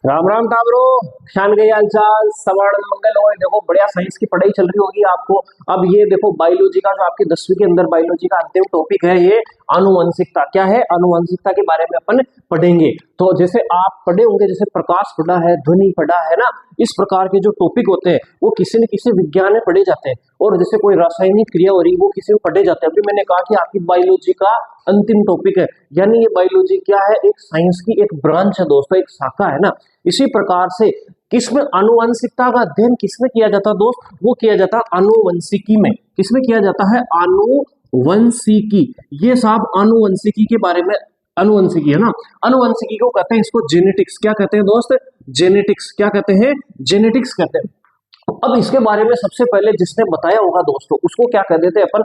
राम राम ताबरो। शान गई हालचाल सवर्ण मंगल हो। देखो बढ़िया साइंस की पढ़ाई चल रही होगी आपको। अब ये देखो बायोलॉजी का जो आपकी 10वीं के अंदर बायोलॉजी का अंतिम टॉपिक है ये आनुवंशिकता। क्या है? आनुवंशिकता के बारे में अपन पढ़ेंगे। तो जैसे आप पढ़े होंगे, जैसे प्रकाश पढ़ा है, ध्वनि पढ़ा है ना, इस प्रकार के जो टॉपिक होते हैं वो किसी न किसी विज्ञान में पढ़े जाते हैं। और जैसे कोई रासायनिक क्रिया हो रही है वो किसी में पढ़े जाते हैं। अभी मैंने कहा कि आपकी बायोलॉजी का अंतिम टॉपिक है, यानी ये बायोलॉजी क्या है? एक साइंस की एक ब्रांच है दोस्तों, एक शाखा है ना। इसी प्रकार से किसमें आनुवंशिकता का अध्ययन किसमें किया जाता है दोस्त? वो किया जाता है आनुवंशिकी में। किसमें किया जाता है? आनुवंशिकी। ये साहब आनुवंशिकी के बारे में, आनुवंशिकी है ना, आनुवंशिकी को कहते हैं, इसको जेनेटिक्स क्या कहते हैं दोस्त? जेनेटिक्स क्या कहते हैं? जेनेटिक्स कहते हैं। अब इसके बारे में सबसे पहले जिसने बताया होगा दोस्तों उसको क्या कह देते हैं अपन?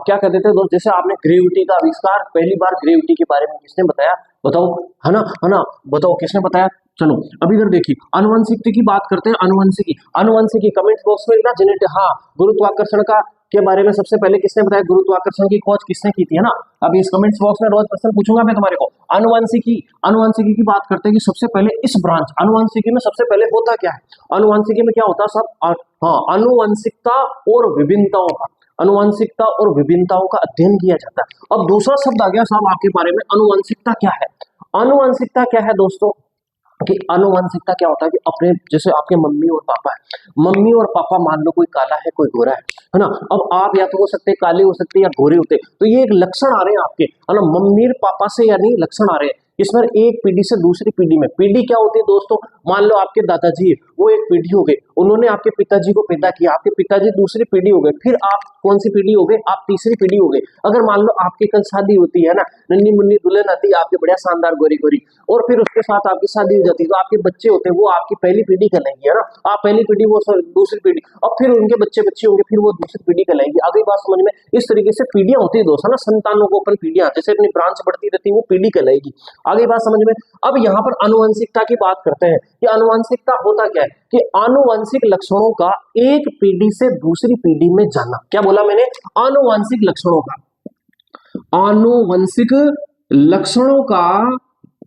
क्या कह देते हैं दोस्त? जैसे आपने ग्रेविटी का आविष्कार, पहली बार ग्रेविटी के बारे में किसने बताया? बताओ, है ना, बताओ किसने बताया? चलो अब इधर देखिए, आनुवंशिकी की बात करते हैं। आनुवंशिकी, आनुवंशिकी कमेंट बॉक्स में लिखना। जेनेटिक, हाँ, गुरुत्वाकर्षण का के बारे में सबसे पहले किसने बताया? गुरुत्वाकर्षण की खोज किसने की थी, है ना। अब इस कमेंट्स बॉक्स में रोज क्वेश्चन पूछूंगा मैं तुम्हारे को। आनुवंशिकी, आनुवंशिकी की बात करते हैं कि सबसे पहले इस ब्रांच आनुवंशिकी में सबसे पहले होता क्या है? आनुवंशिकी में क्या होता है सब? हाँ, आनुवंशिकता और विभिन्नताओं का, आनुवंशिकता और विभिन्नताओं का अध्ययन किया जाता है। अब दूसरा शब्द आ गया साहब आपके बारे में, आनुवंशिकता क्या है? आनुवंशिकता क्या है दोस्तों? कि आनुवंशिकता क्या होता है कि अपने जैसे आपके मम्मी और पापा है, मम्मी और पापा मान लो कोई काला है कोई गोरा है ना। अब आप या तो हो सकते हैं काले, हो सकते हैं या गोरे होते, तो ये एक लक्षण आ रहे हैं आपके, है ना, मम्मी और पापा से, यानी लक्षण आ रहे हैं इसमें एक पीढ़ी से दूसरी पीढ़ी में। पीढ़ी क्या होती है दोस्तों? मान लो आपके दादाजी है, वो एक पीढ़ी हो गए, उन्होंने आपके पिताजी को पैदा किया, आपके पिताजी दूसरी पीढ़ी हो गए, फिर आप कौन सी पीढ़ी हो गए? आप तीसरी पीढ़ी हो गए। अगर मान लो आपकी कल शादी होती है ना, नन्ही मुन्नी दुल्हन आती है आपके, बढ़िया शानदार गोरी गोरी, और फिर उसके साथ आपकी शादी हो जाती है, तो आपके बच्चे होते हैं वो आपकी पहली पीढ़ी कहलाएंगे, है ना। आप पहली पीढ़ी, वो दूसरी पीढ़ी, और फिर उनके बच्चे बच्चे होंगे, फिर वो दूसरी पीढ़ी कहलाएंगी। आगे बात समझ में? इस तरीके से पीढ़ियां होती है दोस्तों ना, संतानों को अपन पीढ़ियां, जैसे अपनी ब्रांच बढ़ती रहती है वो पीढ़ी कहलाएगी। आगे बात समझ में? अब यहाँ पर आनुवंशिकता की बात करते हैं कि आनुवंशिकता होता क्या है कि आनुवंशिक लक्षणों का एक पीढ़ी से दूसरी पीढ़ी में जाना। क्या बोला मैंने? आनुवंशिक लक्षणों का, आनुवंशिक लक्षणों का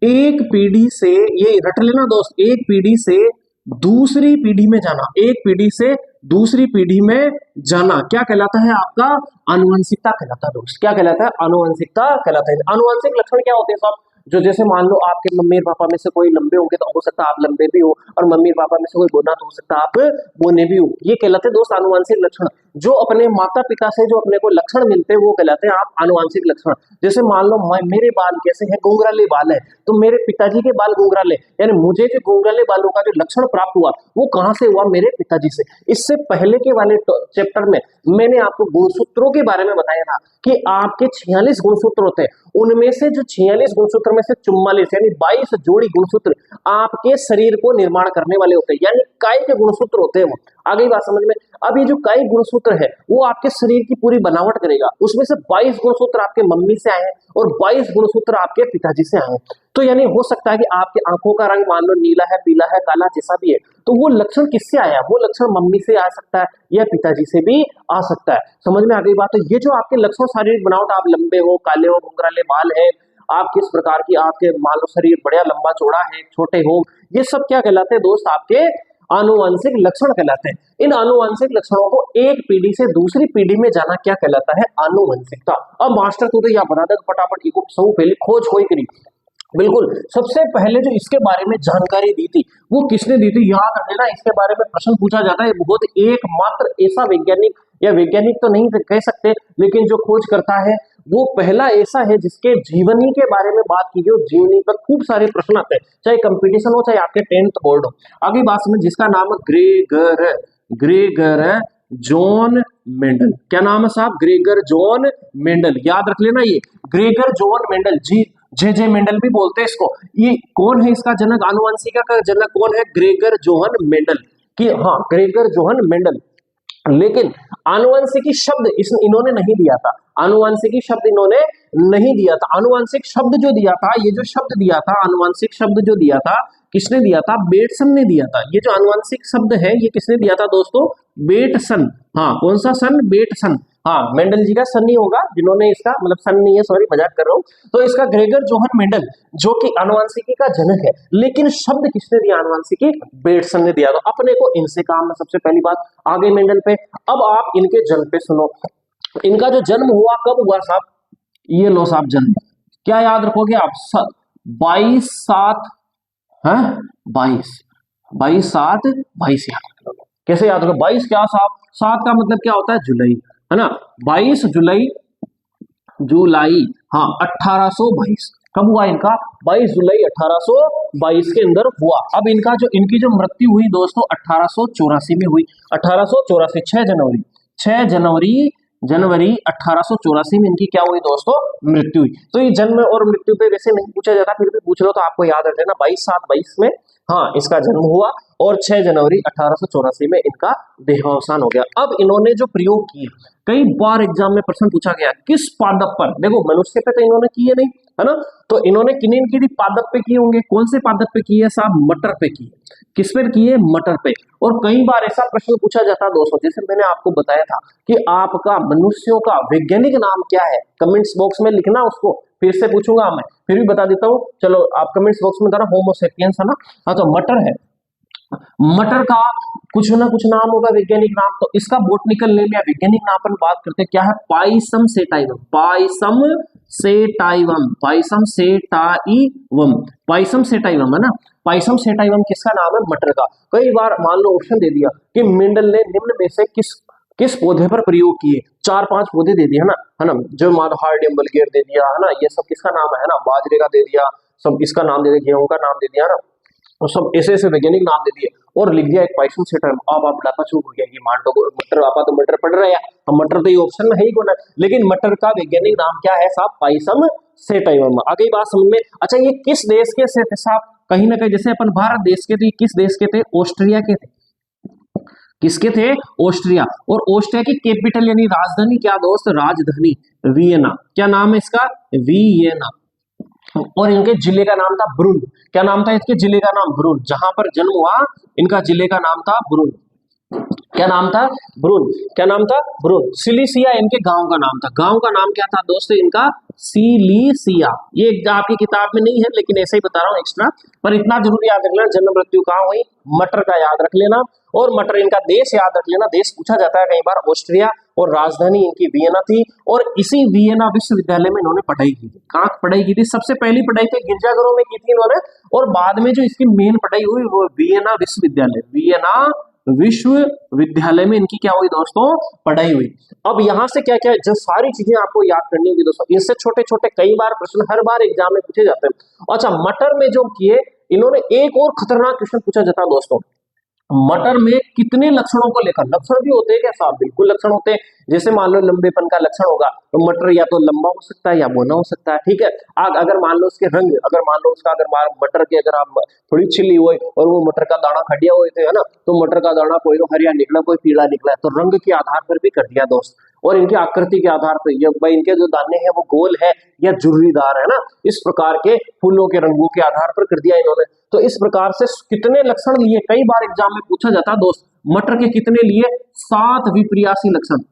एक पीढ़ी से, ये रट लेना दोस्त, एक पीढ़ी से दूसरी पीढ़ी में जाना, एक पीढ़ी से दूसरी पीढ़ी में जाना क्या कहलाता है? आपका आनुवंशिकता कहलाता है दोस्त। क्या कहलाता है? आनुवंशिकता कहलाता है। आनुवंशिक लक्षण क्या होते हैं साहब? जो जैसे मान लो आपके मम्मी और पापा में से कोई लंबे होंगे तो हो सकता है आप लंबे भी हो, और मम्मी और पापा में से कोई बोना तो हो सकता है आप बोने भी हो। ये कहलाते हैं दोस्त आनुवंशिक लक्षण। जो अपने माता पिता से जो अपने को लक्षण मिलते हैं वो कहलाते हैं आप आनुवंशिक लक्षण। जैसे मान लो मेरे बाल कैसे हैं? घुंघराले बाल है, तो मेरे पिताजी के बाल घुंघराले, यानी मुझे जो घुंघराले बालों का जो लक्षण प्राप्त हुआ वो कहां से हुआ? मेरे पिताजी से। इससे पहले के वाले चैप्टर में मैंने आपको गुणसूत्रों के बारे में बताया था कि आपके 46 गुणसूत्र होते हैं, उनमें से जो 46 गुणसूत्र में से 44 यानी 22 जोड़ी गुणसूत्र आपके शरीर को निर्माण करने वाले होते हैं, यानी कायिक गुणसूत्र होते हैं वो। आगे बात समझ में? अब ये जो कायिक गुणसूत्र है वो आपके शरीर की पूरी बनावट करेगा। उसमें से 22 गुणसूत्र आपके मम्मी से आए हैं और 22 गुणसूत्र आपके पिताजी से आए हैं। तो यानी हो सकता है कि आपकी आंखों का रंग मान लो नीला है, पीला है, काला, जैसा भी है, तो वो लक्षण किससे आया? वो लक्षण मम्मी से आ सकता है या पिताजी से भी आ सकता है। समझ में आ गई बात? तो ये जो आपके लक्षण, शारीरिक बनावट, आप लंबे हो, काले हो, घुंघराले बाल है, आप किस प्रकार की, आपके मान लो शरीर बढ़िया लंबा चौड़ा है, छोटे हो, ये सब क्या कहलाते हैं दोस्त? आपके आनुवंशिक लक्षण कहलाते हैं। इन आनुवंशिक लक्षणों को एक पीढ़ी से दूसरी पीढ़ी में जाना क्या कहलाता है? आनुवंशिकता। अब मास्टर तू तो या बता दे फटाफट, इको सब पहले खोज कोई करी। बिल्कुल, सबसे पहले जो इसके बारे में जानकारी दी थी वो किसने दी थी? याद रख लेना, इसके बारे में प्रश्न पूछा जाता है। बहुत एकमात्र ऐसा वैज्ञानिक, या वैज्ञानिक तो नहीं कह सकते, लेकिन जो खोज करता है वो पहला ऐसा है जिसके जीवनी के बारे में बात की गई। जीवनी पर खूब सारे प्रश्न आते हैं, चाहे कंपटीशन हो चाहे आपके 10th बोर्ड हो। आगे बात समझ, जिसका नाम है ग्रेगर, ग्रेगर जॉन मेंडल। क्या नाम है साहब? Gregor John Mendel. याद रख लेना, ये ग्रेगर जॉन मेंडल, जे मेंडल भी बोलते हैं इसको। ये कौन है इसका जनक? आनुवंशिका का जनक कौन है? ग्रेगर जोहन मेंडल की, हाँ, ग्रेगर जोहन मेंडल। लेकिन आनुवंशिकी शब्द इन्होंने नहीं दिया था, आनुवंशिकी शब्द इन्होंने नहीं दिया था। आनुवंशिक शब्द जो दिया था, ये जो शब्द दिया था, आनुवंशिक शब्द जो दिया था, किसने दिया था? बेटसन ने दिया था। ये जो आनुवंशिक शब्द है ये किसने दिया था दोस्तों? बेटसन। हाँ, कौन सा सन? बेटसन। हाँ, मेंडल जी का सन नहीं होगा, जिन्होंने इसका मतलब सन नहीं है, सॉरी मजाक कर रहा हूँ। तो इसका ग्रेगर जोहन मेंडल, जो कि आनुवंशिकी का जनक है, लेकिन शब्द किसने दिया आनुवंशिकी? बेटसन ने दिया। तो अपने को इनसे काम है। सबसे पहली बात आगे मेंडल पे। अब आप इनके जन्म पे सुनो, इनका जो जन्म हुआ कब हुआ साहब? ये लो साहब जन्म, क्या याद रखोगे आप? 22/7 है, 22/7 याद रख लो। कैसे याद रखो? 22 क्या साहब? 7 का मतलब क्या होता है? जुलाई, है ना? 22 जुलाई, जुलाई, हाँ 1822 कब हुआ इनका? 22 जुलाई 1822 के अंदर हुआ। अब इनका जो इनकी जो मृत्यु हुई दोस्तों 1884 में हुई। 1884 6 जनवरी 1884 में इनकी क्या हुई दोस्तों? मृत्यु हुई। तो ये जन्म और मृत्यु पे वैसे नहीं पूछा जाता, फिर भी पूछ लो तो आपको याद रख लेना 22/7/22 में हाँ इसका जन्म हुआ और 6 जनवरी 1884 में इनका देहावसान हो गया। अब इन्होंने जो प्रयोग किए, कई बार एग्जाम में प्रश्न पूछा गया किस पादप पर? देखो मनुष्य पे तो इन्होंने किए नहीं, है ना? तो इन्होंने किन्हीं की पादप पे किए होंगे। कौन से पादप पे किए साहब? मटर पे किए। किस पे किए? मटर पे। और कई बार ऐसा प्रश्न पूछा जाता है दोस्तों, जैसे मैंने आपको बताया था कि आपका मनुष्यों का वैज्ञानिक नाम क्या है, कमेंट्स बॉक्स में लिखना। उसको फिर से पूछूंगा मैं, फिर भी बता देता हूँ। चलो आप कमेंट्स बॉक्स में बताना, होमो सेपियंस है ना? हाँ तो मटर है। मटर का कुछ ना कुछ नाम होगा वैज्ञानिक नाम। तो इसका बॉटनिकल नेम या वैज्ञानिक नाम पर बात करते हैं, क्या है? Pisum sativum. Pisum sativum, Pisum sativum, Pisum sativum है ना? पाइसम सेटाइवम किसका नाम है? मटर का। कई बार मान लो ऑप्शन दे दिया कि मेंडल ने निम्न में से किस पौधे पर प्रयोग किए? 4-5 पौधे दे दिए, है ना? जो मान हार्डियम बल्गेर दे दिया, है ना? ये सब किसका नाम है ना? बाजरे का दे दिया, सब इसका नाम दे दिया, गेहूं का नाम दे दिया ना, तो सब ऐसे ऐसे वैज्ञानिक नाम दे दिए और लिख दिया एक पाइसम सेटाइवम। अब आप बुढ़ापा चूक हो गया कि मान लो मटर, आपा तो मटर पढ़ रहे हैं, हम मटर तो ये ऑप्शन में है ही कौन है, लेकिन मटर का वैज्ञानिक नाम क्या है साहब? Pisum sativum. आगे बात समझ में। अच्छा ये किस देश के से थे साहब? कहीं ना कहीं जैसे अपन भारत देश के थे, किस देश के थे? ऑस्ट्रिया के थे। किसके थे? ऑस्ट्रिया। और ऑस्ट्रिया की कैपिटल यानी राजधानी क्या दोस्त? राजधानी वियना। क्या नाम है इसका? वियना। और इनके जिले का नाम था ब्रून। क्या नाम था इसके जिले का नाम? ब्रून। जहां पर जन्म हुआ इनका जिले का नाम था ब्रून। क्या नाम था? ब्रून। क्या नाम था? ब्रून। सिलिसिया इनके गांव का नाम था। गांव का नाम क्या था दोस्तों इनका? सिलिसिया। ये आपकी किताब में नहीं है लेकिन ऐसे ही बता रहा हूँ एक्स्ट्रा, पर इतना जरूर याद रख लेना जन्म मृत्यु कहाँ हुई? मटर का याद रख लेना। और मटर इनका देश याद रख लेना, देश पूछा जाता है कई बार, ऑस्ट्रिया। और राजधानी इनकी वियना थी। और इसी वियना विश्वविद्यालय में इन्होंने पढ़ाई की थी। कहाँ पढ़ाई की थी? सबसे पहली पढ़ाई तो गिरजाघरों में की थी इन्होंने, और बाद में जो इसकी मेन पढ़ाई हुई वो वियना विश्वविद्यालय, वियना विश्वविद्यालय में इनकी क्या हुई दोस्तों? पढ़ाई हुई। अब यहां से क्या क्या जो सारी चीजें आपको याद करनी होगी दोस्तों, इनसे छोटे छोटे कई बार प्रश्न हर बार एग्जाम में पूछे जाते हैं। अच्छा मटर में जो किए इन्होंने, एक और खतरनाक क्वेश्चन पूछा जाता है दोस्तों, मटर में कितने लक्षणों को लेकर? लक्षण भी होते हैं क्या साहब? बिल्कुल लक्षण होते हैं। जैसे मान लो लंबेपन का लक्षण होगा तो मटर या तो लंबा हो सकता है या बोना हो सकता है, ठीक है। अगर मान लो उसके रंग, अगर मान लो उसका मटर के अगर आप थोड़ी छिली हुई और वो मटर का दाना खड़िया हुए थे, है ना, तो मटर का दाना कोई हरिया निकला कोई पीला निकला, तो रंग के आधार पर भी कर दिया दोस्त। और इनकी आकृति के आधार पर ये भाई इनके जो दाने हैं वो गोल है या झुर्रीदार है ना, इस प्रकार के फूलों के रंगों के आधार पर कर दिया इन्होंने। तो इस प्रकार से कितने लक्षण लिए, कई बार एग्जाम में पूछा जाता है दोस्त, मटर के कितने लिए? 7 विप्रियासी लक्षण।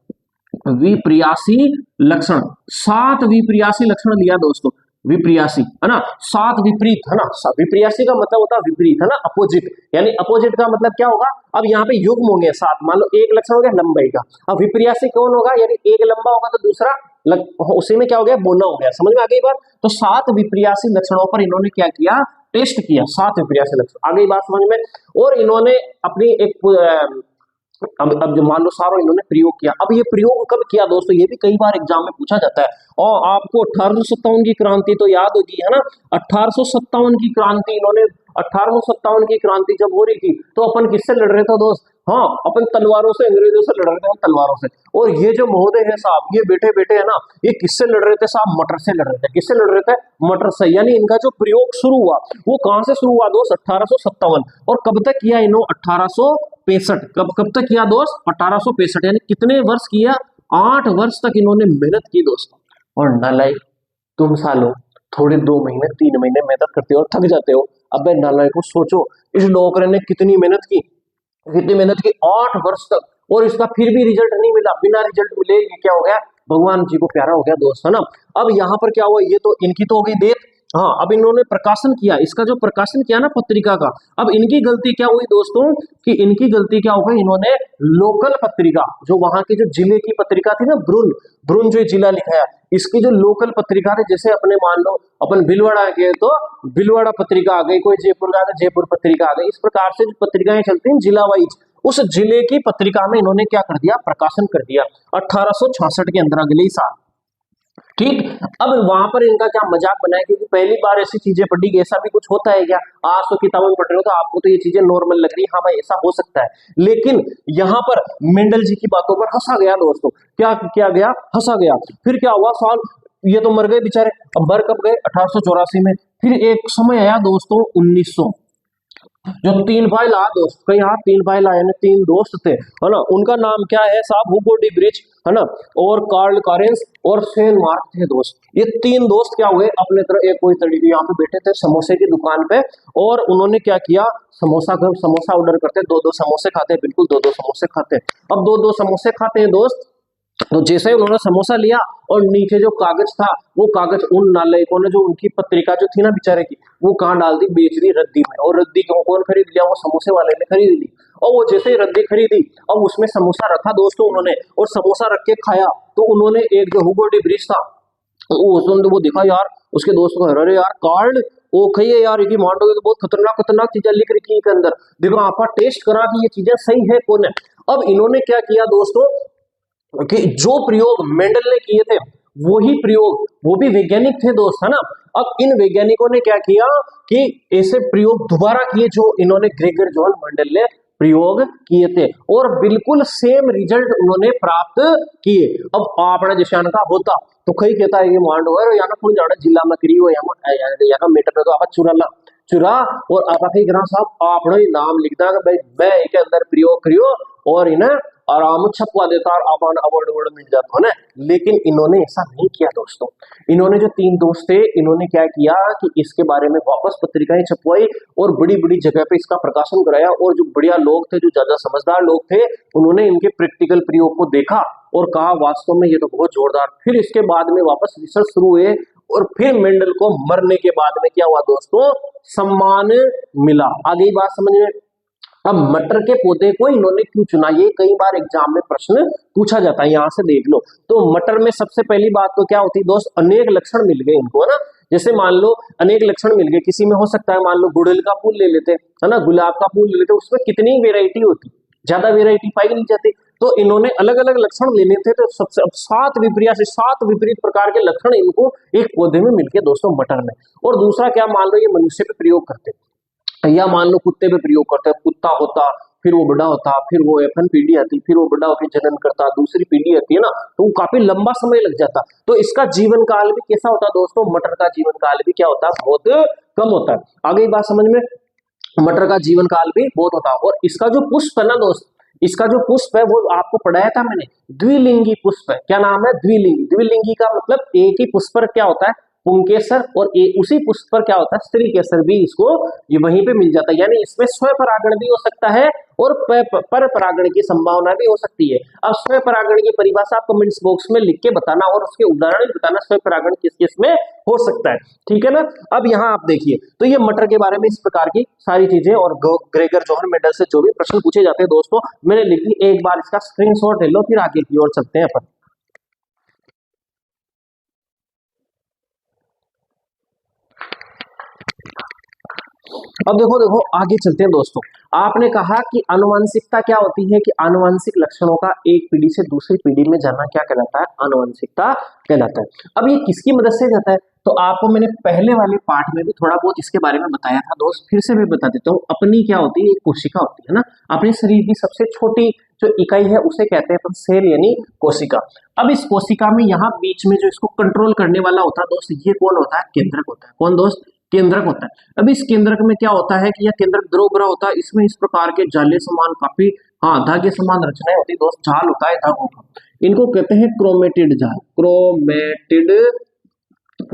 विप्रियासी लक्षण, 7 विप्रियासी लक्षण लिया दोस्तों। विप्रियासी है ना, 7 विपरीत है ना। विप्रियासी का मतलब होता है विपरीत, है ना, अपोजिट। यानी अपोजिट का मतलब क्या होगा? अब यहाँ पे युग्म होंगे 7। मान लो एक लक्षण हो गया लंबाई का, अब विप्रियासी कौन होगा? यानी एक लंबा होगा तो दूसरा उसी में क्या हो गया? बोना हो गया। समझ में आ गई बात? तो 7 विप्रियासी लक्षणों पर इन्होंने क्या किया? टेस्ट किया 7 विप्रियासी लक्षण। आ गई बात समझ में? और इन्होंने अपनी एक अब जो मान लो सारों इन्होंने प्रयोग किया। अब ये प्रयोग कब किया दोस्तों? ये भी कई बार एग्जाम में पूछा जाता है। और आपको 1857 की क्रांति तो याद होगी, है ना? 1857 की क्रांति इन्होंने, 1857 की क्रांति जब हो रही थी तो अपन किससे लड़ रहे थे दोस्त? हाँ अपन तलवारों से, अंग्रेजों से लड़ रहे थे, हम तलवारों से। और ये जो महोदय है साहब, ये बेटे है ना, ये किससे लड़ रहे थे साहब? मटर से लड़ रहे थे। किससे लड़ रहे थे? मटर से। यानी इनका जो प्रयोग शुरू हुआ वो कहां से शुरू हुआ दोस्त? 1857। और कब तक किया इन्होंने? 1865। कब तक किया दोस्त? 1865। यानी कितने वर्ष किया? 8 वर्ष तक इन्होंने मेहनत की दोस्तों। और नालायक तुम सालों थोड़े 2 महीने 3 महीने मेहनत करते हो और थक जाते हो। अबे नालायक को सोचो, इस नौकरी ने कितनी मेहनत की, 8 वर्ष तक। और इसका फिर भी रिजल्ट नहीं मिला, बिना रिजल्ट मिले ये क्या हो गया, भगवान जी को प्यारा हो गया दोस्त, है ना। अब यहाँ पर क्या हुआ, ये तो इनकी तो हो गई डेट। हाँ, अब इन्होंने प्रकाशन किया, इसका जो प्रकाशन किया ना पत्रिका का, अब इनकी गलती क्या हुई दोस्तों, कि इनकी गलती क्या हो गई, इन्होंने लोकल पत्रिका, जो वहां की जो जिले की पत्रिका थी ना, ब्रुन ब्रुन जो जिला लिखा है, इसकी जो लोकल पत्रिका थी, जैसे अपने मान लो अपन भिलवाड़ा के तो भिलवाड़ा पत्रिका आ गई, कोई जयपुर का तो जयपुर पत्रिका आ गई, इस प्रकार से जो पत्रिकाएं चलती हैं जिला वाइज, उस जिले की पत्रिका में इन्होंने क्या कर दिया, प्रकाशन कर दिया 1866 के अंदर, अगले ही साल। ठीक, अब वहां पर इनका क्या मजाक बनाया, क्योंकि पहली बार ऐसी चीजें पढ़ी कि ऐसा भी कुछ होता है क्या, आज तो किताबों में पढ़ रहे हो तो आपको तो ये चीजें नॉर्मल लग रही है, हाँ भाई ऐसा हो सकता है, लेकिन यहाँ पर मेंडल जी की बातों पर हंसा गया दोस्तों, क्या किया गया, हंसा गया। फिर क्या हुआ, साल ये तो मर गए बेचारे, अब मर कब गए, 1884 में। फिर एक समय आया दोस्तों 1900, जो तीन भाई ला दोस्त, कहीं यहाँ तीन भाई लाए ना, तीन दोस्त थे, है ना, उनका नाम क्या है साहब, हुगो डी ब्रिज, है ना, और कार्ल कारेंस और सेन मार्क थे दोस्त। ये तीन दोस्त क्या हुए, अपने तरह एक कोई तरीके यहाँ पे बैठे थे समोसे की दुकान पे, और उन्होंने क्या किया, समोसा ऑर्डर करते, दो दो समोसे खाते, बिल्कुल दो दो समोसे खाते। अब दो दो समोसे खाते हैं दोस्त, तो जैसे ही उन्होंने समोसा लिया और नीचे जो कागज था, वो कागज उन नालायकों ने, जो उनकी पत्रिका जो थी ना बेचारे की, वो कहाँ डाल दी, बेच दी रद्दी में। और रद्दी क्यों, कौन खरीद लिया, वो समोसे वाले ने खरीद ली। और वो जैसे ही रद्दी खरीदी, अब उसमें समोसा रखा दोस्तों उन्होंने, और समोसा रख के खाया, तो उन्होंने एक जो हुगो डी ब्रिज था, वो देखा यार, उसके दोस्त को, अरे यार कार्ड वो खाइए यार, ये मांडो तो बहुत खतरनाक खतरनाक चीजें लिख रखी है के अंदर, देखो आपा टेस्ट करा कि ये चीजें सही है कौन है। अब इन्होंने क्या किया दोस्तों, कि जो प्रयोग मेंडल ने किए थे, वही प्रयोग, वो भी वैज्ञानिक थे दोस्त, है ना। अब इन वैज्ञानिकों ने क्या किया, कि ऐसे प्रयोग दोबारा किए जो इन्होंने ग्रेगर जॉन मेंडल ने प्रयोग किए थे, और बिल्कुल सेम रिजल्ट उन्होंने प्राप्त किए। अब आपने जैसे का होता तो कई कहता है कि मांडो है यहाँ कौन जाना जिला में करी हो, यहाँ मीटर तो आप चुरा और आप साहब आपने नाम लिखता है भाई मैं एक अंदर प्रयोग करियो, और इन्हें आराम छपवा देता और अपन अवार्ड अवार्ड मिल जाता है ना। लेकिन इन्होंने ऐसा नहीं किया दोस्तों, इन्होंने जो तीन दोस्त थे, इन्होंने क्या किया कि इसके बारे में वापस पत्रिकाएं छपवाई और बड़ी बड़ी जगह पे इसका प्रकाशन कराया, और जो बढ़िया लोग थे, जो ज्यादा समझदार लोग थे, उन्होंने इनके प्रैक्टिकल प्रयोग को देखा और कहा वास्तव में ये तो बहुत जोरदार। फिर इसके बाद में वापस रिसर्च शुरू हुए, और फिर मेंडल को मरने के बाद में क्या हुआ दोस्तों, सम्मान मिला। आगे बात समझ में। अब मटर के पौधे को इन्होंने क्यों चुना, ये कई बार एग्जाम में प्रश्न पूछा जाता है, यहां से देख लो। तो मटर में सबसे पहली बात तो क्या होती है दोस्त, अनेक लक्षण मिल गए इनको, है ना। जैसे मान लो अनेक लक्षण मिल गए, किसी में हो सकता है, मान लो गुड़हल का फूल ले लेते, है ना, गुलाब का फूल ले लेते, उसमें कितनी वेराइटी होती, ज्यादा वेराइटी पाई नहीं जाती, तो इन्होंने अलग अलग लक्षण लेने थे, तो सबसे अब सात विपरीत प्रकार के लक्षण इनको एक पौधे में मिलके दोस्तों मटर में। और दूसरा क्या, मान लो ये मनुष्य पे प्रयोग करते, या मान लो कुत्ते पे प्रयोग करते हैं, कुत्ता होता, फिर वो बड़ा होता, फिर वो एफएन पीढ़ी आती, फिर वो बड़ा होकर जनन करता, दूसरी पीढ़ी आती है ना, तो वो काफी लंबा समय लग जाता। तो इसका जीवन काल भी कैसा होता दोस्तों, मटर का जीवन काल भी क्या होता है, बहुत कम होता है। आगे बात समझ में, मटर का जीवन काल भी बहुत होता है। और इसका जो पुष्प है ना दोस्त, इसका जो पुष्प है वो आपको पढ़ाया था मैंने, द्विलिंगी पुष्प है। क्या नाम है, द्विलिंगी। द्विलिंगी का मतलब एक ही पुष्प पर क्या होता है, पुंकेसर, और उसी पुष्प पर क्या होता है, स्त्री केसर भी इसको ये वहीं पे मिल जाता है। यानी इसमें स्वपरागण भी हो सकता है और पर परागण की संभावना भी हो सकती है। अब स्वपरागण की परिभाषा आप कमेंट्स बॉक्स में लिख के बताना और उसके उदाहरण बताना, स्वपरागण किस किस में हो सकता है, ठीक है ना। अब यहाँ आप देखिए, तो ये मटर के बारे में इस प्रकार की सारी चीजें, और ग्रेगर जॉन मेंडल से जो भी प्रश्न पूछे जाते हैं दोस्तों, मैंने लिख दी, एक बार इसका स्क्रीनशॉट ले लो, फिर आगे की ओर चलते हैं अपन। अब देखो देखो आगे चलते हैं दोस्तों। आपने कहा कि आनुवंशिकता क्या होती है, कि आनुवंशिक लक्षणों का एक पीढ़ी से दूसरी पीढ़ी में जाना क्या कहलाता है, आनुवंशिकता कहलाता है। अब ये किसकी मदद से जाता है, तो आपको मैंने पहले वाले पार्ट में भी थोड़ा बहुत इसके बारे में बताया था दोस्त, फिर से भी बता देता हूँ। अपनी क्या होती है, एक कोशिका होती है ना, अपने शरीर की सबसे छोटी जो इकाई है उसे कहते हैं अपन सेल, यानी कोशिका। अब इस कोशिका में यहाँ बीच में जो इसको कंट्रोल करने वाला होता है दोस्त, ये कौन होता है, केंद्रक होता है। कौन दोस्त, केंद्रक होता है। अब इस केंद्रक में क्या होता है कि यह केंद्रक द्रव भरा होता है, इसमें इस प्रकार के जाले समान काफी धागे समान रचनाएं होती है दोस्त, जाल होता है धागों का, इनको कहते हैं क्रोमेटिड जाल, क्रोमेटिड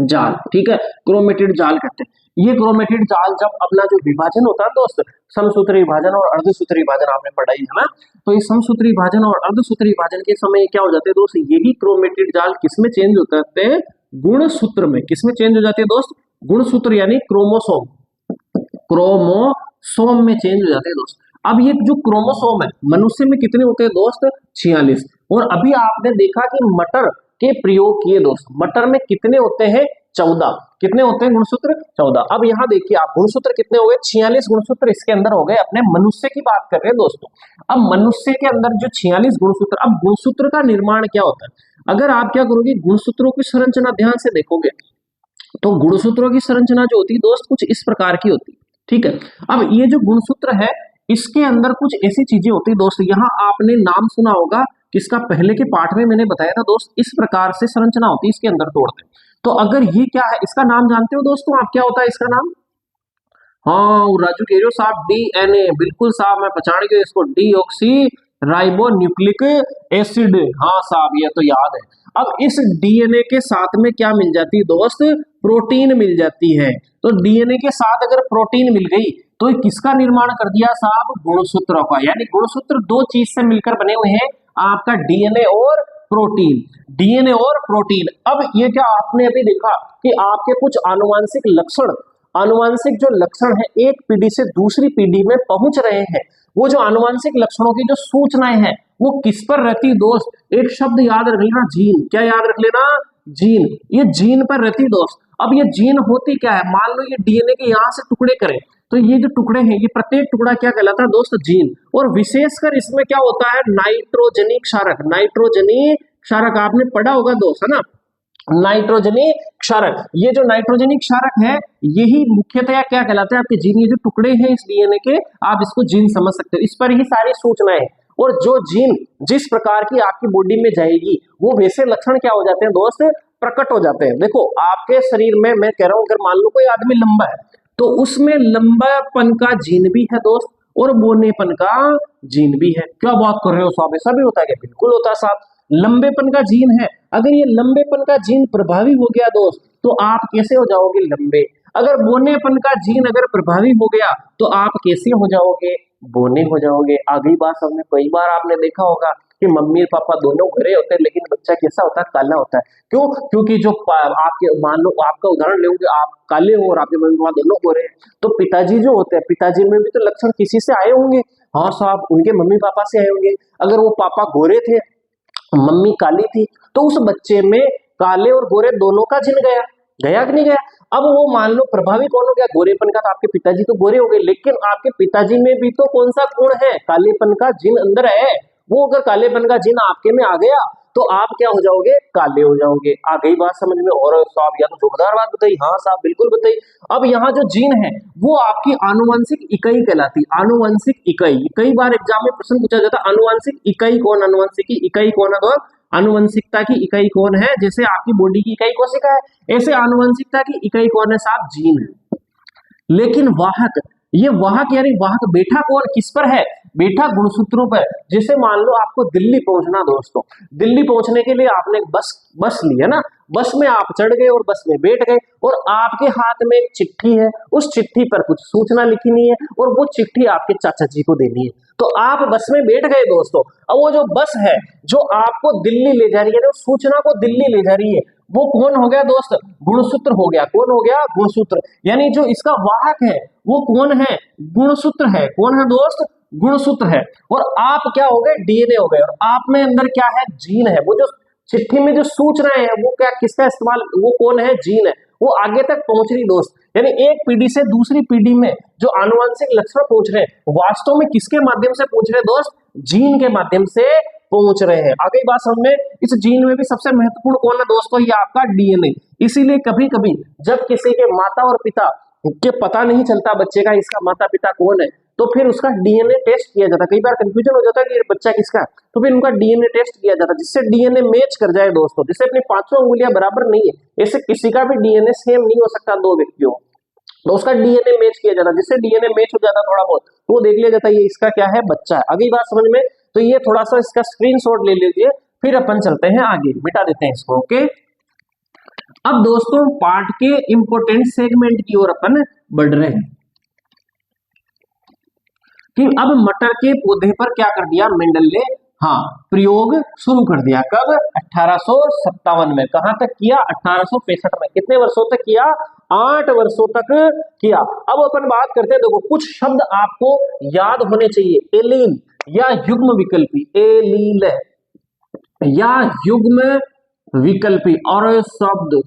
जाल, ठीक है, क्रोमेटिड जाल कहते हैं। ये क्रोमेटिड जाल जब अपना जो विभाजन होता है दोस्त, समसूत्री विभाजन और अर्धसूत्री विभाजन आपने पढ़ा ही है ना, तो इस समसूत्री विभाजन और अर्धसूत्री विभाजन के समय क्या हो जाते हैं दोस्त, यही क्रोमेटिड जाल किसमें चेंज हो जाते हैं, गुणसूत्र में। किसमें चेंज हो जाते हैं दोस्त, गुणसूत्र यानी क्रोमोसोम, क्रोमोसोम में चेंज हो जाते हैं दोस्त। अब ये जो क्रोमोसोम है मनुष्य में कितने होते हैं दोस्त, 46। और अभी आपने देखा कि मटर के प्रयोग किए दोस्त, मटर में कितने होते हैं, 14। कितने होते हैं गुणसूत्र, 14। अब यहाँ देखिए आप गुणसूत्र कितने हो गए, 46 गुणसूत्र इसके अंदर हो गए। अपने मनुष्य की बात कर रहे हैं दोस्तों। अब मनुष्य के अंदर जो 46 गुणसूत्र, अब गुणसूत्र का निर्माण क्या होता है, अगर आप क्या करोगे, गुणसूत्रों की संरचना ध्यान से देखोगे तो गुणसूत्रों की संरचना जो होती है दोस्त कुछ इस प्रकार की होती है, ठीक है। अब ये जो गुणसूत्र है इसके अंदर कुछ ऐसी चीजें होती है दोस्त, यहाँ आपने नाम सुना होगा किसका, पहले के पाठ में मैंने बताया था दोस्त, इस प्रकार से संरचना होती है इसके अंदर तोड़ते। तो अगर ये क्या है, इसका नाम जानते हो दोस्तों आप, क्या होता है इसका नाम, हाँ राजू कह रहे हो साहब, डीएनए, बिल्कुल साहब मैं पहचान गया इसको, डीऑक्सी राइबो न्यूक्लिक एसिड, हाँ साहब ये तो याद है। अब इस डीएनए के साथ में क्या मिल जाती है दोस्त, प्रोटीन मिल जाती है। तो डीएनए के साथ अगर प्रोटीन मिल गई तो किसका निर्माण कर दिया साहब, गुणसूत्रों का। यानी गुणसूत्र दो चीज से मिलकर बने हुए हैं, आपका डीएनए और प्रोटीन, डीएनए और प्रोटीन। अब ये क्या आपने अभी देखा कि आपके कुछ आनुवांशिक लक्षण, आनुवांशिक जो लक्षण है एक पीढ़ी से दूसरी पीढ़ी में पहुंच रहे हैं, वो जो आनुवांशिक लक्षणों की जो सूचनाएं हैं वो किस पर रहती है दोस्त, एक शब्द याद रख लेना, जीन। क्या याद रख लेना, जीन। ये जीन पर रहती है दोस्त। अब ये जीन होती क्या है, मान लो ये डीएनए के यहां से टुकड़े करें तो ये जो टुकड़े हैं ये प्रत्येक टुकड़ा क्या कहलाता है दोस्त, जीन। और विशेषकर इसमें क्या होता है, नाइट्रोजनी क्षारक, नाइट्रोजनी क्षारक आपने पढ़ा होगा दोस्त, है ना, नाइट्रोजनी क्षारक। ये जो नाइट्रोजनी क्षारक है यही मुख्यतया क्या कहलाता है, आपके जीन, ये जो टुकड़े हैं इस डीएनए के आप इसको जीन समझ सकते हो, इस पर ही सारी सूचनाएं हैं। और जो जीन जिस प्रकार की आपकी बॉडी में जाएगी वो वैसे लक्षण क्या हो जाते हैं दोस्त, प्रकट हो जाते हैं। देखो आपके शरीर में मैं कह रहा हूं, अगर मान लो कोई आदमी लंबा है तो उसमें लंबापन का जीन भी है दोस्त और बोनेपन का जीन भी है। क्या बात कर रहे हो साहब, ऐसा भी होता है क्या, बिल्कुल होता है साहब। लंबेपन का जीन है, अगर ये लंबेपन का जीन प्रभावी हो गया दोस्त तो आप कैसे हो जाओगे, लंबे। अगर बोनेपन का जीन अगर प्रभावी हो गया तो आप कैसे हो जाओगे, बोने हो जाओगे। आगे बात समझ, कई बार आपने देखा होगा कि मम्मी और पापा दोनों गोरे होते हैं लेकिन बच्चा कैसा होता है, काला होता है। क्यों, क्योंकि जो आपके, मान लो आपका उदाहरण लेंगे, आप काले हो और आपके मम्मी पापा दोनों गोरे हैं, तो पिताजी जो होते हैं, पिताजी में भी तो लक्षण किसी से आए होंगे, हाँ साहब उनके मम्मी पापा से आए होंगे। अगर वो पापा गोरे थे मम्मी काली थी तो उस बच्चे में काले और गोरे दोनों का जीन गया, गया कि नहीं गया। अब वो मान लो प्रभावी कौन हो गया, गोरेपन का, तो आपके पिताजी तो गोरे हो गए, लेकिन आपके पिताजी में भी तो कौन सा गुण है, कालेपन का जीन अंदर है। वो अगर कालेपन का जीन आपके में आ गया तो आप क्या हो जाओगे, काले हो जाओगे। आ गई बात समझ में। और साहब या तो जोरदार बात बताई, हाँ साहब बिल्कुल बताई। अब यहाँ जो जीन है वो आपकी आनुवंशिक इकाई कहलाती, आनुवंशिक इकाई। कई बार एग्जाम में प्रश्न पूछा जाता है आनुवंशिक इकाई कौन, आनुवंशिक इकाई कौन है, तो आनुवंशिकता की इकाई कौन है, जैसे आपकी बॉडी की इकाई कोशिका है ऐसे आनुवंशिकता की इकाई कौन है साहब, जीन है। लेकिन वाहक, ये वाहक यानी वाहक बैठा कौन, किस पर है, बैठा गुणसूत्रों पर। जैसे मान लो आपको दिल्ली पहुंचना दोस्तों, दिल्ली पहुंचने के लिए आपने बस ली है ना, बस में आप चढ़ गए और बस में बैठ गए और आपके हाथ में एक चिट्ठी है, उस चिट्ठी पर कुछ सूचना लिखनी है और वो चिट्ठी आपके चाचा जी को देनी है। तो आप बस में बैठ गए दोस्तों। अब वो जो बस है जो आपको दिल्ली ले जा रही है, सूचना को दिल्ली ले जा रही है, वो कौन हो गया दोस्त, गुणसूत्र हो गया। कौन हो गया, गुणसूत्र। यानी जो इसका वाहक है वो कौन है, गुणसूत्र है। कौन है दोस्त, गुणसूत्र है। और आप क्या हो गए, डीएनए हो गए। और आप में अंदर क्या है, जीन है। वो जो चिट्ठी में जो सूचनाएं हैं वो क्या, किसका इस्तेमाल, वो कौन है, जीन है। वो आगे तक पहुंच रही दोस्त, यानी एक पीढ़ी से दूसरी पीढ़ी में जो आनुवंशिक लक्षण पहुंच रहे हैं वास्तव में किसके माध्यम से पहुंच रहे हैं दोस्त, जीन के माध्यम से पहुंच रहे हैं। आगे बात समझ में। इस जीन में भी सबसे महत्वपूर्ण कौन है दोस्तों, ये आपका डीएनए। इसीलिए कभी कभी जब किसी के माता और पिता के पता नहीं चलता बच्चे का इसका माता पिता कौन है, तो फिर उसका डीएनए टेस्ट किया जाता है। कई बार कंफ्यूजन हो जाता है कि ये बच्चा किसका है, तो फिर उनका डीएनए टेस्ट किया जाता है जिससे डीएनए मैच कर जाए दोस्तों। जिससे अपनी पांचों उंगलियां बराबर नहीं है ऐसे किसी का भी डीएनए सेम नहीं हो सकता दो व्यक्तियों, तो उसका डीएनए मैच किया जाता है। जिससे डीएनए मैच हो जाता है थोड़ा बहुत, तो वो देख लिया जाता है ये इसका क्या है, बच्चा है। अगली बात समझ में। तो ये थोड़ा सा इसका स्क्रीनशॉट ले लीजिए, फिर अपन चलते हैं आगे, मिटा देते हैं इसको। ओके, अब दोस्तों पार्ट के इंपोर्टेंट सेगमेंट की ओर अपन बढ़ रहे हैं कि अब मटर के पौधे पर क्या कर दिया मेंडल ने, हाँ, प्रयोग शुरू कर दिया। कब? 1857 में। कहां तक किया? 1865 में। कितने वर्षों तक किया? 8 वर्षों तक किया। अब अपन बात करते हैं, देखो कुछ शब्द आपको याद होने चाहिए। एलील या युग्म विकल्पी, एलील या युग्म विकल्पी। और शब्द,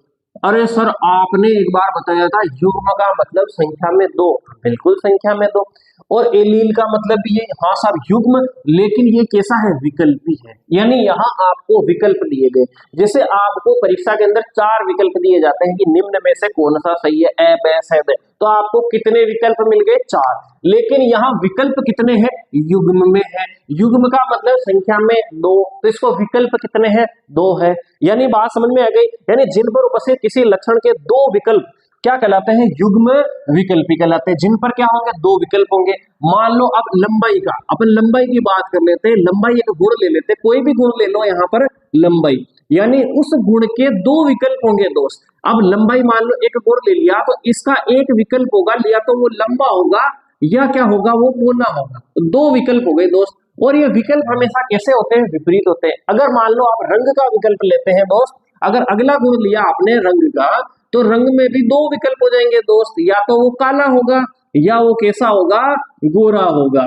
अरे सर आपने एक बार बताया था युग्म का मतलब संख्या में दो, बिल्कुल संख्या में दो, और एलील का मतलब भी ये, हाँ साहब युग्म, लेकिन ये कैसा है? विकल्पी है। यानी यहाँ आपको विकल्प दिए गए, जैसे आपको परीक्षा के अंदर 4 विकल्प दिए जाते हैं कि निम्न में से कौन सा सही है, ए बे से दे, तो आपको कितने विकल्प मिल गए? 4। लेकिन यहाँ विकल्प कितने हैं? युग्म में है। युग्म का मतलब संख्या में 2, तो इसको विकल्प कितने हैं? 2 है। यानी बात समझ में आ गई। यानी जिन पर उपस्थित किसी लक्षण के 2 विकल्प क्या कहलाते हैं? युग्म विकल्पी कहलाते हैं। जिन पर क्या होंगे? 2 विकल्प होंगे। मान लो अब लंबाई का, अपन लंबाई की बात कर लेते हैं। लंबाई एक गुण ले लेते हैं, कोई भी गुण ले लो यहाँ पर, लंबाई, यानी उस गुण के 2 विकल्प होंगे दोस्त। अब लंबाई मान लो एक गुण ले लिया, तो इसका एक विकल्प होगा, या तो वो लंबा होगा या क्या होगा? वो बौना होगा। तो 2 विकल्प हो गए दोस्त। और ये विकल्प हमेशा कैसे होते हैं? विपरीत होते हैं। अगर मान लो आप रंग का विकल्प लेते हैं दोस्त, अगर अगला गुण लिया आपने रंग का, तो रंग में भी 2 विकल्प हो जाएंगे दोस्त, या तो वो काला होगा या वो कैसा होगा? गोरा होगा।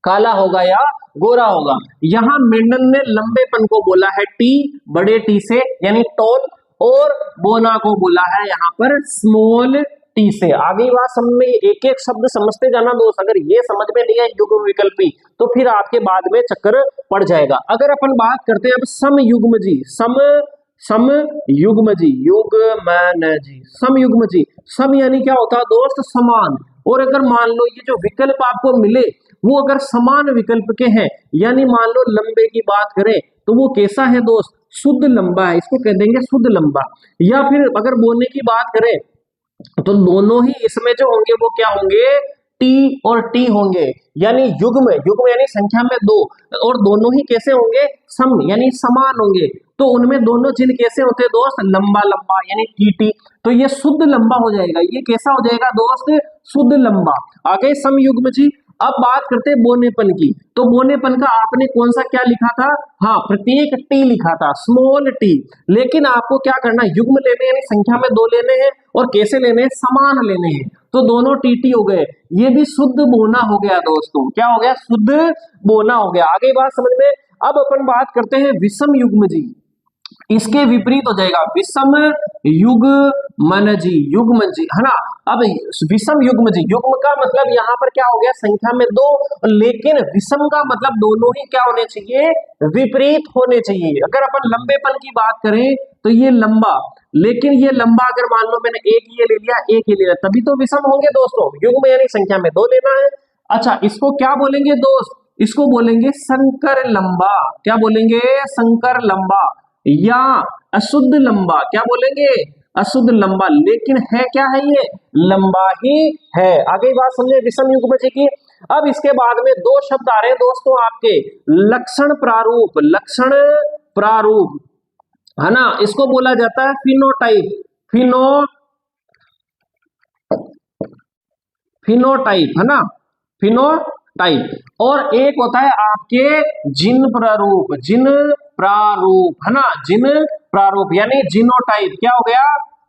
काला होगा या गोरा होगा। यहां मेंडल ने लंबेपन को बोला है टी, बड़े टी से, यानी टॉल, और बोना को बोला है यहां पर स्मॉल टी से। आगे बात समझ में, एक एक शब्द समझते जाना दोस्त। अगर ये समझ में नहीं है युग्म विकल्पी, तो फिर आपके बाद में चक्कर पड़ जाएगा। अगर अपन बात करते हैं अब समयुग्मजी, समयुग्मजी, युग्मजी, समयुग्मजी, सम यानी क्या होता है दोस्त? समान। और अगर मान लो ये जो विकल्प आपको मिले वो अगर समान विकल्प के हैं, यानी मान लो लंबे की बात करें तो वो कैसा है दोस्त? शुद्ध लंबा है, इसको कह देंगे शुद्ध लंबा। या फिर अगर बोलने की बात करें तो दोनों ही इसमें जो होंगे वो क्या होंगे? टी और टी होंगे। यानी युग्म, युग्म यानी संख्या में 2, और दोनों ही कैसे होंगे? सम यानी समान होंगे। तो उनमें दोनों चिन्ह कैसे होते हैं दोस्त? लंबा लंबा, यानी टी टी। तो ये शुद्ध लंबा हो जाएगा। ये कैसा हो जाएगा दोस्त? शुद्ध लंबा। आगे समयुग्म जी। अब बात करते हैं बोनेपन की। तो बोनेपन का आपने कौन सा क्या लिखा था? हाँ, प्रत्येक टी लिखा था, स्मॉल टी। लेकिन आपको क्या करना है? युग्म लेने, यानी संख्या में 2 लेने हैं, और कैसे लेने हैं? समान लेने हैं। तो दोनों टी हो गए। ये भी शुद्ध बोना हो गया दोस्तों। क्या हो गया? शुद्ध बोना हो गया। आगे बात समझ में। अब अपन बात करते हैं विषम युग्म जी। इसके विपरीत हो जाएगा विषम युग्मन जी, युग्म जी, है ना। अब विषम युग्म जी, युग्म का मतलब यहाँ पर क्या हो गया? संख्या में 2, लेकिन विषम का मतलब दोनों ही क्या होने चाहिए? विपरीत होने चाहिए। अगर अपन लंबेपन की बात करें तो ये लंबा, लेकिन ये लंबा अगर मान लो मैंने एक ये ले लिया, एक ये ले लिया, तभी तो विषम होंगे दोस्तों। युग्म यानी संख्या में 2 लेना है। अच्छा, इसको क्या बोलेंगे दोस्त? इसको बोलेंगे संकर लंबा। क्या बोलेंगे? संकर लंबा, या अशुद्ध लंबा। क्या बोलेंगे? अशुद्ध लंबा। लेकिन है क्या है? ये लंबा ही है। आगे बात समझे विषम युग्म जी की। अब इसके बाद में 2 शब्द आ रहे हैं दोस्तों आपके, लक्षण प्रारूप, लक्षण प्रारूप, है ना। इसको बोला जाता है फिनोटाइप, फिनोटाइप, है ना, फिनोटाइप। और एक होता है आपके जिन प्रारूप, जिन प्रारूप, है ना, जिन प्रारूप, यानी जीनोटाइप। क्या हो गया?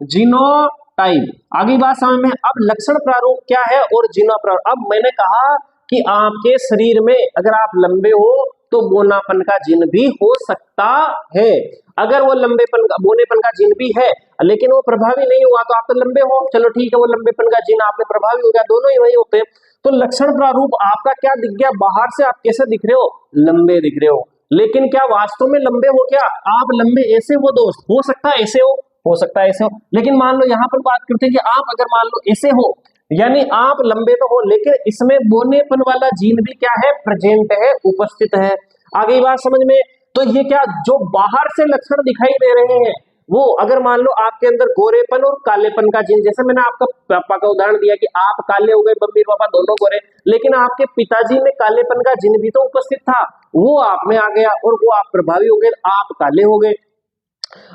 जीनोटाइप। आगे बात समझ में। अब लक्षण प्रारूप क्या है और जीनो प्रारूप। अब मैंने कहा कि आपके शरीर में अगर आप लंबे हो तो बोनापन का जिन भी हो सकता है। अगर वो लंबेपन का, बोनेपन का जिन भी है, लेकिन वो प्रभावी नहीं हुआ तो आप तो लंबे हो, चलो ठीक है, वो लंबेपन का जिन आप में प्रभावी हो गया, दोनों ही वही होते हैं। तो लक्षण प्रारूप आपका क्या दिख गया? बाहर से आप कैसे दिख रहे हो? लंबे दिख रहे हो, लेकिन क्या वास्तव में लंबे हो? क्या आप लंबे ऐसे हो दोस्त? हो सकता है ऐसे हो सकता है ऐसे हो, लेकिन मान लो यहां पर बात करते हैं कि आप अगर मान लो ऐसे हो, यानी आप लंबे तो हो, लेकिन इसमें बोनेपन वाला जीन भी क्या है? प्रेजेंट है, उपस्थित है। आगे बात समझ में। तो ये क्या, जो बाहर से लक्षण दिखाई दे रहे हैं वो, अगर मान लो आपके अंदर गोरेपन और कालेपन का जिन, जैसे मैंने आपका पापा का उदाहरण दिया कि आप काले हो गए, बम्बीर पापा दोनों गोरे, लेकिन आपके पिताजी में कालेपन का जिन भी तो उपस्थित था, वो आप में आ गया और वो आप प्रभावी हो गए, आप काले हो गए।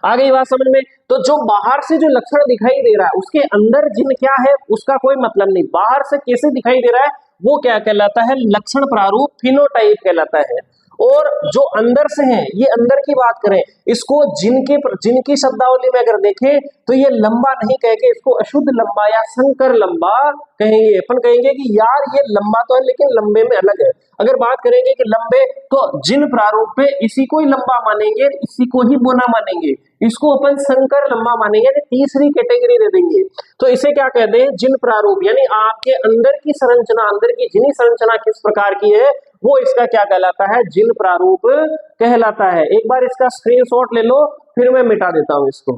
आ गई बात समझ में। तो जो बाहर से जो लक्षण दिखाई दे रहा है उसके अंदर जिन क्या है उसका कोई मतलब नहीं, बाहर से कैसे दिखाई दे रहा है वो क्या कहलाता है, लक्षण प्रारूप, फिनोटाइप कहलाता है। और जो अंदर से है, ये अंदर की बात करें, इसको जिनकी शब्दावली में अगर देखें तो ये लंबा नहीं कह के इसको अशुद्ध लंबा या संकर लंबा कहेंगे। अपन कहेंगे कि यार ये लंबा तो है लेकिन लंबे में अलग है। अगर बात करेंगे कि लंबे, तो जिन प्रारूप पे इसी को ही लंबा मानेंगे, इसी को ही बोना मानेंगे, इसको अपन संकर लंबा मानेंगे, यानी तीसरी कैटेगरी दे देंगे। तो इसे क्या कहते हैं, जिन प्रारूप, यानी आपके अंदर की संरचना, अंदर की जिनी संरचना किस प्रकार की है वो इसका क्या कहलाता है, जिन प्रारूप कहलाता है। एक बार इसका स्क्रीनशॉट ले लो, फिर मैं मिटा देता हूं इसको।